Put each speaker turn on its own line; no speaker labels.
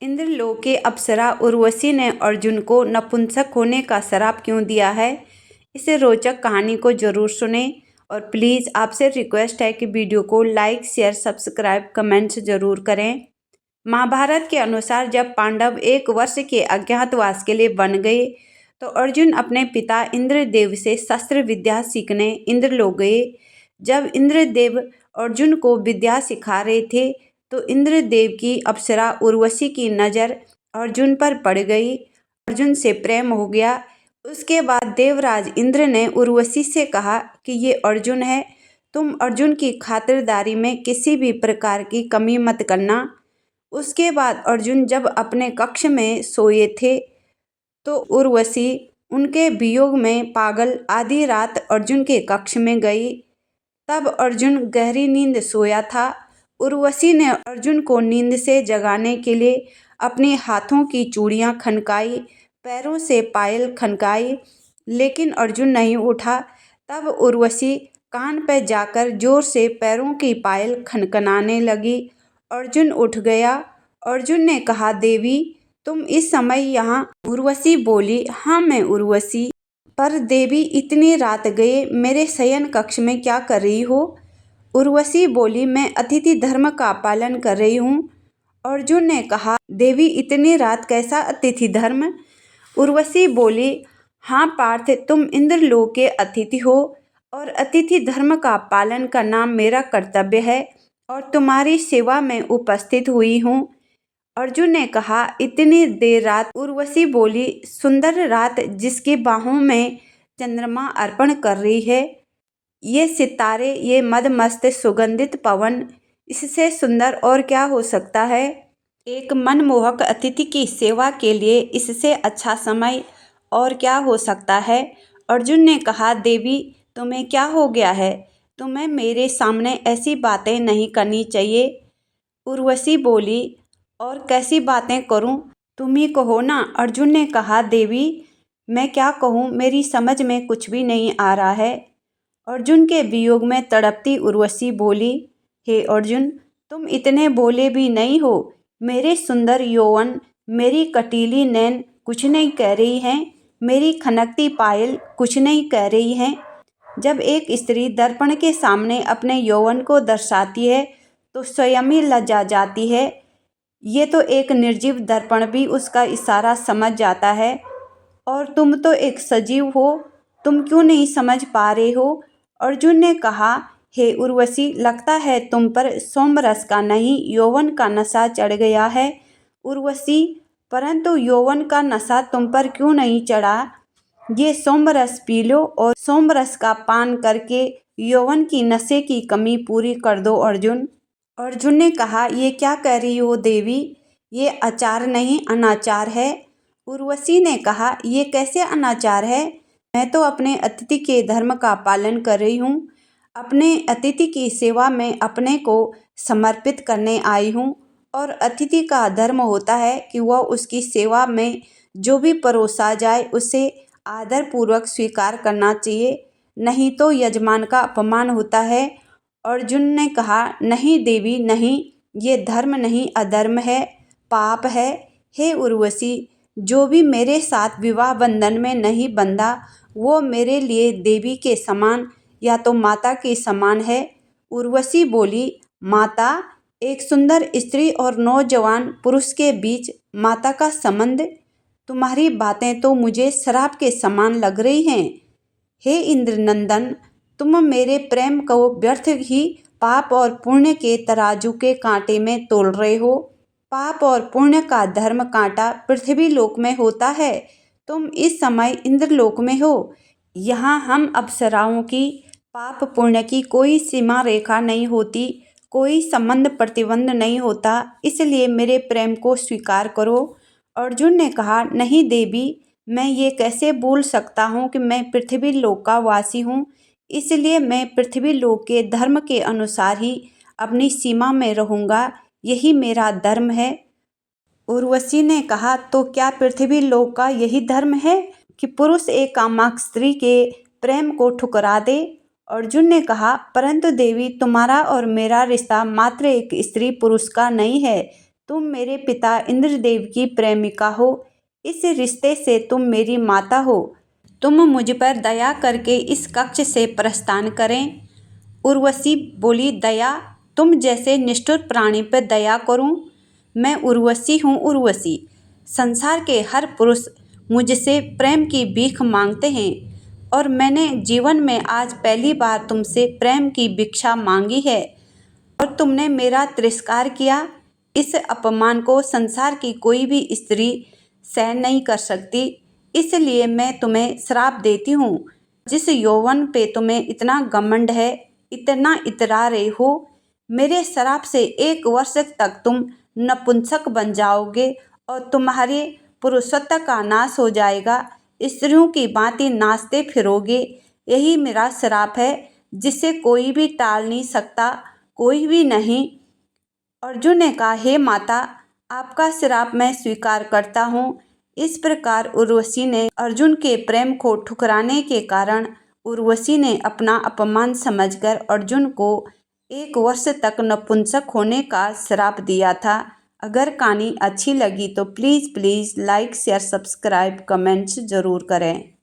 इंद्रलोक के अप्सरा उर्वशी ने अर्जुन को नपुंसक होने का श्राप क्यों दिया है? इस रोचक कहानी को जरूर सुने और प्लीज़ आपसे रिक्वेस्ट है कि वीडियो को लाइक, शेयर, सब्सक्राइब, कमेंट्स जरूर करें। महाभारत के अनुसार जब पांडव 1 वर्ष के अज्ञातवास के लिए बन गए तो अर्जुन अपने पिता इंद्रदेव से शस्त्र विद्या सीखने इंद्रलोक गए। जब इंद्रदेव अर्जुन को विद्या सिखा रहे थे तो इंद्रदेव की अप्सरा उर्वशी की नज़र अर्जुन पर पड़ गई। अर्जुन से प्रेम हो गया। उसके बाद देवराज इंद्र ने उर्वशी से कहा कि ये अर्जुन है, तुम अर्जुन की खातिरदारी में किसी भी प्रकार की कमी मत करना। उसके बाद अर्जुन जब अपने कक्ष में सोए थे तो उर्वशी उनके वियोग में पागल आधी रात अर्जुन के कक्ष में गई। तब अर्जुन गहरी नींद सोया था। उर्वशी ने अर्जुन को नींद से जगाने के लिए अपने हाथों की चूड़ियां खनकाई, पैरों से पायल खनकाई, लेकिन अर्जुन नहीं उठा। तब उर्वशी कान पर जाकर जोर से पैरों की पायल खनखनाने लगी। अर्जुन उठ गया। अर्जुन ने कहा, देवी तुम इस समय यहाँ? उर्वशी बोली, हाँ मैं उर्वशी। पर देवी इतनी रात गए मेरे शयन कक्ष में क्या कर रही हो? उर्वशी बोली, मैं अतिथि धर्म का पालन कर रही हूँ। अर्जुन ने कहा, देवी इतनी रात कैसा अतिथि धर्म? उर्वशी बोली, हाँ पार्थ, तुम इंद्रलोक के अतिथि हो और अतिथि धर्म का पालन करना मेरा कर्तव्य है और तुम्हारी सेवा में उपस्थित हुई हूँ। अर्जुन ने कहा, इतनी देर रात? उर्वशी बोली, सुंदर रात जिसकी बाहों में चंद्रमा अर्पण कर रही है, ये सितारे, ये मदमस्त सुगंधित पवन, इससे सुंदर और क्या हो सकता है? एक मनमोहक अतिथि की सेवा के लिए इससे अच्छा समय और क्या हो सकता है? अर्जुन ने कहा, देवी तुम्हें क्या हो गया है? तुम्हें मेरे सामने ऐसी बातें नहीं करनी चाहिए। उर्वशी बोली, और कैसी बातें करूं? तुम ही कहो ना। अर्जुन ने कहा, देवी मैं क्या कहूं, मेरी समझ में कुछ भी नहीं आ रहा है। अर्जुन के वियोग में तड़पती उर्वशी बोली, हे अर्जुन तुम इतने भोले भी नहीं हो। मेरे सुंदर यौवन, मेरी कटीली नैन कुछ नहीं कह रही हैं, मेरी खनकती पायल कुछ नहीं कह रही हैं। जब एक स्त्री दर्पण के सामने अपने यौवन को दर्शाती है तो स्वयं ही लज्जा जाती है। ये तो एक निर्जीव दर्पण भी उसका इशारा समझ जाता है, और तुम तो एक सजीव हो, तुम क्यों नहीं समझ पा रहे हो? अर्जुन ने कहा, हे उर्वशी, लगता है तुम पर सोमरस का नहीं यौवन का नशा चढ़ गया है। उर्वशी, परंतु यौवन का नशा तुम पर क्यों नहीं चढ़ा? ये सोमरस पी लो और सोमरस का पान करके यौवन की नशे की कमी पूरी कर दो। अर्जुन ने कहा, ये क्या कह रही हो देवी? ये आचार नहीं अनाचार है। उर्वशी ने कहा, ये कैसे अनाचार है? मैं तो अपने अतिथि के धर्म का पालन कर रही हूँ। अपने अतिथि की सेवा में अपने को समर्पित करने आई हूँ, और अतिथि का धर्म होता है कि वह उसकी सेवा में जो भी परोसा जाए उसे आदरपूर्वक स्वीकार करना चाहिए, नहीं तो यजमान का अपमान होता है। अर्जुन ने कहा, नहीं देवी नहीं, ये धर्म नहीं अधर्म है, पाप है। हे उर्वशी, जो भी मेरे साथ विवाह बंधन में नहीं बंधा वो मेरे लिए देवी के समान या तो माता के समान है। उर्वशी बोली, माता? एक सुंदर स्त्री और नौजवान पुरुष के बीच माता का संबंध? तुम्हारी बातें तो मुझे शराब के समान लग रही हैं। हे इंद्रनंदन, तुम मेरे प्रेम को व्यर्थ ही पाप और पुण्य के तराजू के कांटे में तोल रहे हो। पाप और पुण्य का धर्म कांटा पृथ्वी लोक में होता है, तुम इस समय इंद्रलोक में हो। यहाँ हम अप्सराओं की पाप पुण्य की कोई सीमा रेखा नहीं होती, कोई संबंध प्रतिबंध नहीं होता, इसलिए मेरे प्रेम को स्वीकार करो। अर्जुन ने कहा, नहीं देवी, मैं ये कैसे भूल सकता हूँ कि मैं पृथ्वी लोक का वासी हूँ, इसलिए मैं पृथ्वी लोक के धर्म के अनुसार ही अपनी सीमा में रहूँगा, यही मेरा धर्म है। उर्वशी ने कहा, तो क्या पृथ्वी लोक का यही धर्म है कि पुरुष एक कामाक स्त्री के प्रेम को ठुकरा दे? अर्जुन ने कहा, परंतु देवी तुम्हारा और मेरा रिश्ता मात्र एक स्त्री पुरुष का नहीं है, तुम मेरे पिता इंद्रदेव की प्रेमिका हो, इस रिश्ते से तुम मेरी माता हो। तुम मुझ पर दया करके इस कक्ष से प्रस्थान करें। उर्वशी बोली, दया? तुम जैसे निष्ठुर प्राणी पर दया करूं? मैं उर्वशी हूँ उर्वशी। संसार के हर पुरुष मुझसे प्रेम की भीख मांगते हैं और मैंने जीवन में आज पहली बार तुमसे प्रेम की भिक्षा मांगी है और तुमने मेरा तिरस्कार किया। इस अपमान को संसार की कोई भी स्त्री सहन नहीं कर सकती, इसलिए मैं तुम्हें श्राप देती हूँ। जिस यौवन पे तुम्हें इतना घमंड है, इतना इतरा रहे हो, मेरे श्राप से 1 वर्ष तक तुम नपुंसक बन जाओगे और तुम्हारे पुरुषत्व का नाश हो जाएगा। स्त्रियों की भांति नाचते फिरोगे। यही मेरा श्राप है जिसे कोई भी टाल नहीं सकता, कोई भी नहीं। अर्जुन ने कहा, हे माता, आपका श्राप मैं स्वीकार करता हूँ। इस प्रकार उर्वशी ने अर्जुन के प्रेम को ठुकराने के कारण उर्वशी ने अपना अपमान समझकर अर्जुन को 1 वर्ष तक नपुंसक होने का श्राप दिया था। अगर कहानी अच्छी लगी तो please like share subscribe comments ज़रूर करें।